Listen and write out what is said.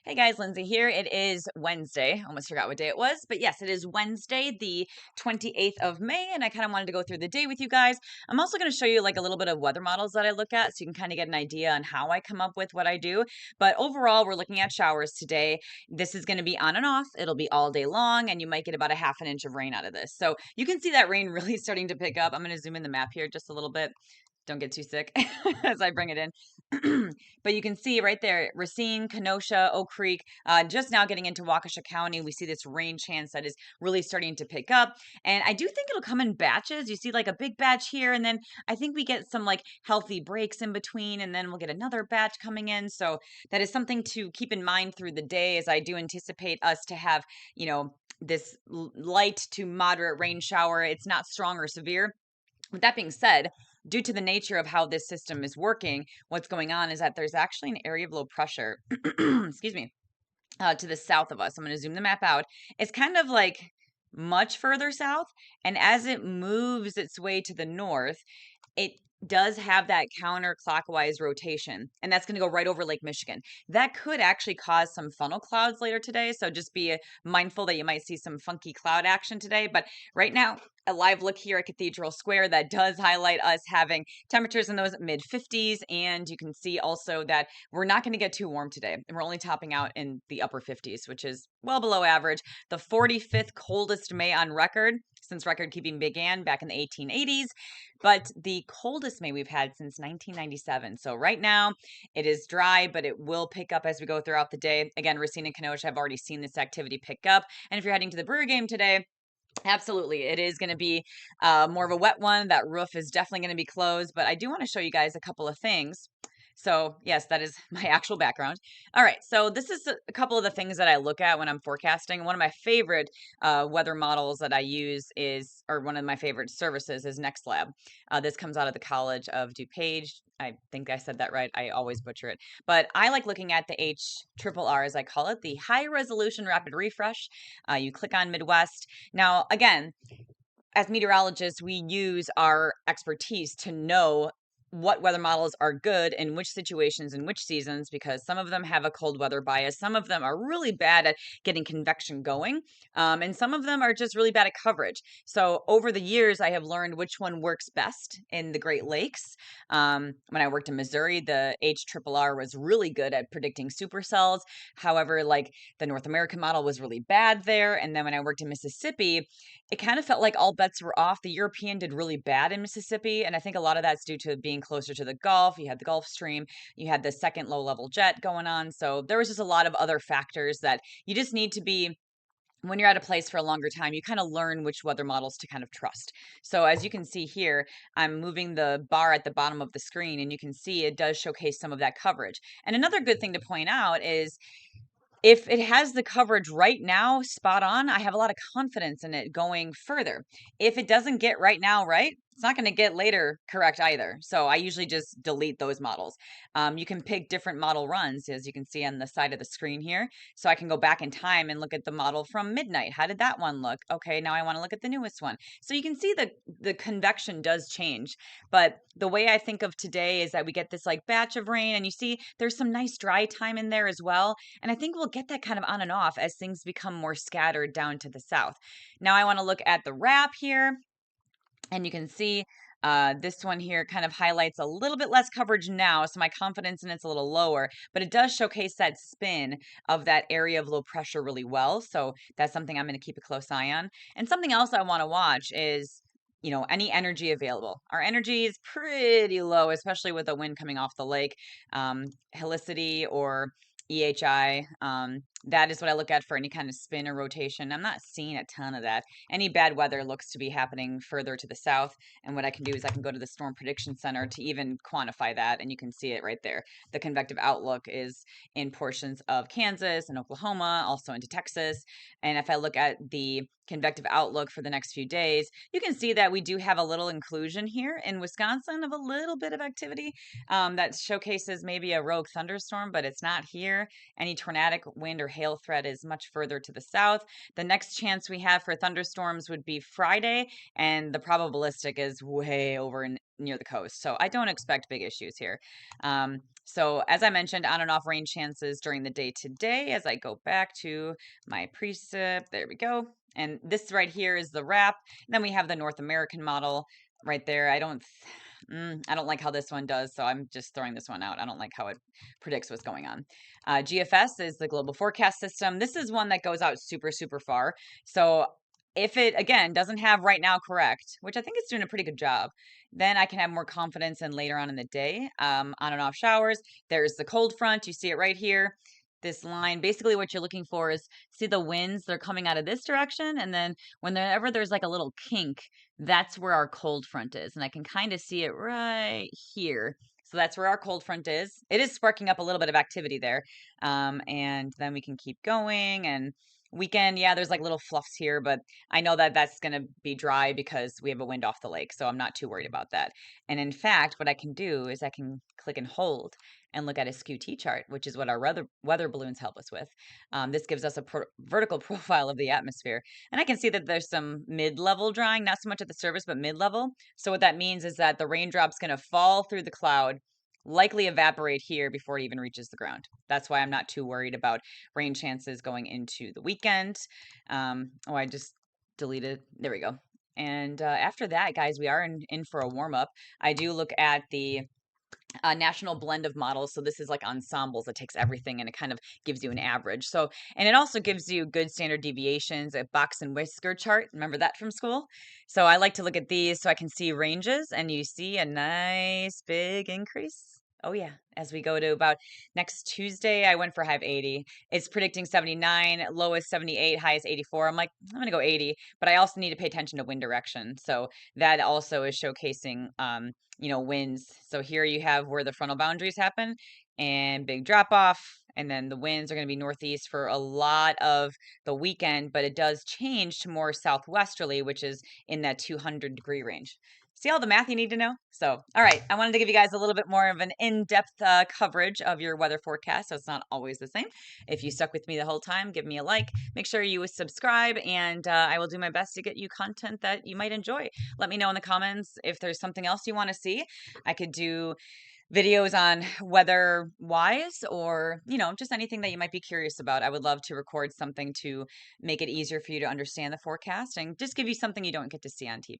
Hey guys, Lindsay here. It is Wednesday. Almost forgot what day it was, but yes, it is Wednesday, the 28th of May, and I kind of wanted to go through the day with you guys. I'm also going to show you like a little bit of weather models that I look at so you can kind of get an idea on how I come up with what I do. But overall, we're looking at showers today. This is going to be on and off. It'll be all day long, and you might get about a half an inch of rain out of this. So you can see that rain really starting to pick up. I'm going to zoom in the map here just a little bit. Don't get too sick as I bring it in. But you can see right there, Racine, Kenosha, Oak Creek, just now getting into Waukesha County. We see this rain chance that is really starting to pick up. And I do think it'll come in batches. You see like a big batch here, and then I think we get some like healthy breaks in between, and then we'll get another batch coming in. So that is something to keep in mind through the day, as I do anticipate us to have, this light to moderate rain shower. It's not strong or severe. With that being said, due to the nature of how this system is working, what's going on is that there's actually an area of low pressure, excuse me, to the south of us. I'm going to zoom the map out. It's kind of like much further south. And as it moves its way to the north, it does have that counterclockwise rotation, and that's going to go right over Lake Michigan. That could actually cause some funnel clouds later today, so just be mindful that you might see some funky cloud action today. But right now, a live look here at Cathedral Square that does highlight us having temperatures in those mid 50s, and you can see also that we're not going to get too warm today, and we're only topping out in the upper 50s, which is well below average. The 45th coldest May on record since record keeping began back in the 1880s, but the coldest May we've had since 1997. So right now it is dry, but it will pick up as we go throughout the day. Again, Racine and Kenosha have already seen this activity pick up. And if you're heading to the Brewer game today, absolutely, it is going to be more of a wet one. That roof is definitely going to be closed, but I do want to show you guys a couple of things. So yes, that is my actual background. All right, so this is a couple of the things that I look at when I'm forecasting. One of my favorite weather models that I use is, or one of my favorite services is NextLab. This comes out of the College of DuPage. I think I said that right. I always butcher it. But I like looking at the HRRR, as I call it, the High Resolution Rapid Refresh. You click on Midwest. Now, again, as meteorologists, we use our expertise to know what weather models are good in which situations and which seasons, because some of them have a cold weather bias. Some of them are really bad at getting convection going. And some of them are just really bad at coverage. So over the years, I have learned which one works best in the Great Lakes. When I worked in Missouri, the HRRR was really good at predicting supercells. However, like the North American model was really bad there. And then when I worked in Mississippi, it kind of felt like all bets were off. The European did really bad in Mississippi, and I think a lot of that's due to being closer to the Gulf. You had the Gulf Stream, you had the second low-level jet going on, so there was just a lot of other factors that you just need to be when you're at a place for a longer time, you kind of learn which weather models to kind of trust. So as you can see here, I'm moving the bar at the bottom of the screen, and you can see it does showcase some of that coverage. And another good thing to point out is if it has the coverage right now spot on, I have a lot of confidence in it going further. If it doesn't get right now right, it's not going to get later correct either. So I usually just delete those models. You can pick different model runs, as you can see on the side of the screen here. So I can go back in time and look at the model from midnight. How did that one look? Okay, now I want to look at the newest one. So you can see that the convection does change. But the way I think of today is that we get this like batch of rain, and you see there's some nice dry time in there as well. And I think we'll get that kind of on and off as things become more scattered down to the south. Now I want to look at the wrap here, and you can see this one here kind of highlights a little bit less coverage now, so my confidence in it's a little lower, but it does showcase that spin of that area of low pressure really well. So that's something I'm going to keep a close eye on. And something else I want to watch is any energy available. Our energy is pretty low, especially with the wind coming off the lake. Helicity or EHI, that is what I look at for any kind of spin or rotation. I'm not seeing a ton of that. Any bad weather looks to be happening further to the south. And what I can do is I can go to the Storm Prediction Center to even quantify that. And you can see it right there. The convective outlook is in portions of Kansas and Oklahoma, also into Texas. And if I look at the convective outlook for the next few days, you can see that we do have a little inclusion here in Wisconsin of a little bit of activity that showcases maybe a rogue thunderstorm, but it's not here. Any tornadic wind or hail threat is much further to the south. The next chance we have for thunderstorms would be Friday, and the probabilistic is way over in near the coast. So I don't expect big issues here. So as I mentioned, on and off rain chances during the day today. As I go back to my precip, there we go. And this right here is the wrap. And then we have the North American model right there. I don't like how this one does, so I'm just throwing this one out. I don't like how it predicts what's going on. GFS is the global forecast system. This is one that goes out super, super far. So if it, again, doesn't have right now correct, which I think it's doing a pretty good job, then I can have more confidence in later on in the day. On and off showers. There's the cold front. You see it right here. This line, basically what you're looking for is, see the winds, they're coming out of this direction. And then whenever there's like a little kink, that's where our cold front is. And I can kind of see it right here. So that's where our cold front is. It is sparking up a little bit of activity there. And then we can keep going. And weekend, yeah, there's like little fluffs here, but I know that that's going to be dry because we have a wind off the lake. So I'm not too worried about that. And in fact, what I can do is I can click and hold and look at a skew T chart, which is what our weather balloons help us with. This gives us a vertical profile of the atmosphere. And I can see that there's some mid-level drying, not so much at the surface, but mid-level. So what that means is that the raindrop's going to fall through the cloud, likely evaporate here before it even reaches the ground. That's why I'm not too worried about rain chances going into the weekend. I just deleted. There we go. And after that, guys, we are in for a warm-up. I do look at the national blend of models. So this is like ensembles. It takes everything and it kind of gives you an average. So, and it also gives you good standard deviations, a box and whisker chart. Remember that from school? So I like to look at these so I can see ranges, and you see a nice big increase. Oh yeah, as we go to about next Tuesday, I went for high of 80. It's predicting 79, low is 78, high is 84. I'm like, I'm gonna go 80, but I also need to pay attention to wind direction. So that also is showcasing winds. So here you have where the frontal boundaries happen and big drop off. And then the winds are going to be northeast for a lot of the weekend, but it does change to more southwesterly, which is in that 200-degree range. See all the math you need to know? So, all right, I wanted to give you guys a little bit more of an in-depth coverage of your weather forecast, so it's not always the same. If you stuck with me the whole time, give me a like. Make sure you subscribe, and I will do my best to get you content that you might enjoy. Let me know in the comments if there's something else you want to see. I could do videos on weather wise, or just anything that you might be curious about. I would love to record something to make it easier for you to understand the forecast and just give you something you don't get to see on TV.